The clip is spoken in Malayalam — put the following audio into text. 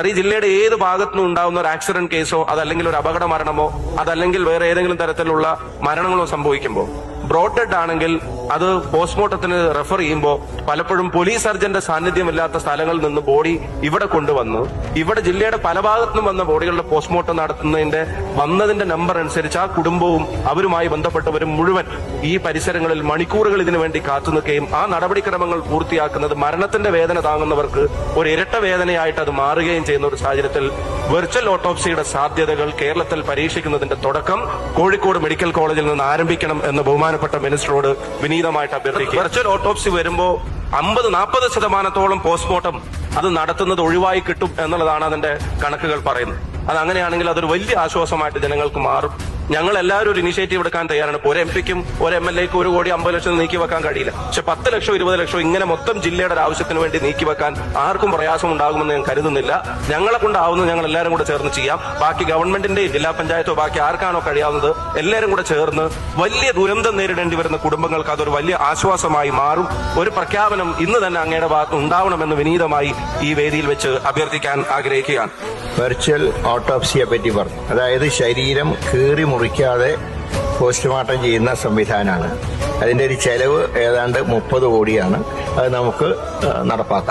കാരണം ഈ ജില്ലയുടെ ഏത് ഭാഗത്തു നിന്നും ഉണ്ടാകുന്ന ഒരു ആക്സിഡന്റ് കേസോ അതല്ലെങ്കിൽ ഒരു അപകട മരണമോ അതല്ലെങ്കിൽ വേറെ ഏതെങ്കിലും തരത്തിലുള്ള മരണങ്ങളോ സംഭവിക്കുമ്പോൾ ബ്രോഡ് ഡെഡ് ആണെങ്കിൽ അത് പോസ്റ്റ്മോർട്ടത്തിന് റെഫർ ചെയ്യുമ്പോൾ പലപ്പോഴും പോലീസ് സർജന്റെ സാന്നിധ്യമില്ലാത്ത സ്ഥലങ്ങളിൽ നിന്ന് ബോഡി ഇവിടെ കൊണ്ടുവന്ന് ഇവിടെ ജില്ലയുടെ പല ഭാഗത്തുനിന്നും വന്ന ബോഡികളുടെ പോസ്റ്റ്മോർട്ടം വന്നതിന്റെ നമ്പർ അനുസരിച്ച് ആ കുടുംബവും അവരുമായി ബന്ധപ്പെട്ടവരും മുഴുവൻ ഈ പരിസരങ്ങളിൽ മണിക്കൂറുകൾ ഇതിനു വേണ്ടി കാത്തുനിൽക്കുകയും ആ നടപടിക്രമങ്ങൾ പൂർത്തിയാക്കുന്നത് മരണത്തിന്റെ വേദന താങ്ങുന്നവർക്ക് ഒരു ഇരട്ട വേദനയായിട്ട് അത് മാറുകയും ചെയ്യുന്ന ഒരു സാഹചര്യത്തിൽ വെർച്വൽ ഓട്ടോപ്സിയുടെ സാധ്യതകൾ കേരളത്തിൽ പരീക്ഷിക്കുന്നതിന്റെ തുടക്കം കോഴിക്കോട് മെഡിക്കൽ കോളേജിൽ നിന്ന് ആരംഭിക്കണം എന്ന് ബഹുമാനപ്പെട്ട മിനിസ്റ്ററോട് വിനീതമായിട്ട് അഭ്യർത്ഥിക്കുക. വെർച്വൽ ഓട്ടോപ്സി വരുമ്പോൾ 50-40% പോസ്റ്റ്മോർട്ടം അത് നടത്തുന്നത് ഒഴിവായി കിട്ടും എന്നുള്ളതാണ് അതിന്റെ കണക്കുകൾ പറയുന്നത്. അത് അങ്ങനെയാണെങ്കിൽ അതൊരു വലിയ ആശ്വാസമായിട്ട് ജനങ്ങൾക്ക് മാറും. ഞങ്ങൾ എല്ലാവരും ഒരു ഇനിഷ്യേറ്റീവ് എടുക്കാൻ തയ്യാറാണ്. ഇപ്പോൾ ഒരു എംപിക്കും ഒരു MLAക്കും 1 കോടി 50 ലക്ഷം നീക്കി വെക്കാൻ കഴിയില്ല. പക്ഷെ 10 ലക്ഷം 20 ലക്ഷം ഇങ്ങനെ മൊത്തം ജില്ലയുടെ ഒരു ആവശ്യത്തിന് വേണ്ടി നീക്കി വെക്കാൻ ആർക്കും പ്രയാസം ഉണ്ടാകുമെന്ന് ഞാൻ കരുതുന്നില്ല. ഞങ്ങളെ കൊണ്ടാവുന്നത് ഞങ്ങൾ എല്ലാവരും കൂടെ ചേർന്ന് ചെയ്യാം. ബാക്കി ഗവൺമെന്റിന്റെയും ജില്ലാ പഞ്ചായത്തോ ബാക്കി ആർക്കാണോ കഴിയാവുന്നത് എല്ലാവരും കൂടെ ചേർന്ന് വലിയ ദുരന്തം നേരിടേണ്ടി വരുന്ന കുടുംബങ്ങൾക്ക് അതൊരു വലിയ ആശ്വാസമായി മാറും. ഒരു പ്രഖ്യാപനം ഇന്ന് തന്നെ അങ്ങയുടെ ഭാഗത്ത് ഉണ്ടാവണമെന്ന് വിനീതമായി ഈ വേദിയിൽ വെച്ച് അഭ്യർത്ഥിക്കാൻ ആഗ്രഹിക്കുകയാണ്. വെർച്വൽ ഓട്ടോപ്സിയെ പറ്റി പറഞ്ഞു. അതായത് ശരീരം കീറി മുറിക്കാതെ പോസ്റ്റ്മോർട്ടം ചെയ്യുന്ന സംവിധാനമാണ്. അതിന്റെ ഒരു ചെലവ് ഏതാണ്ട് 30 കോടിയാണ്. അത് നമുക്ക് നടപ്പാക്കാം.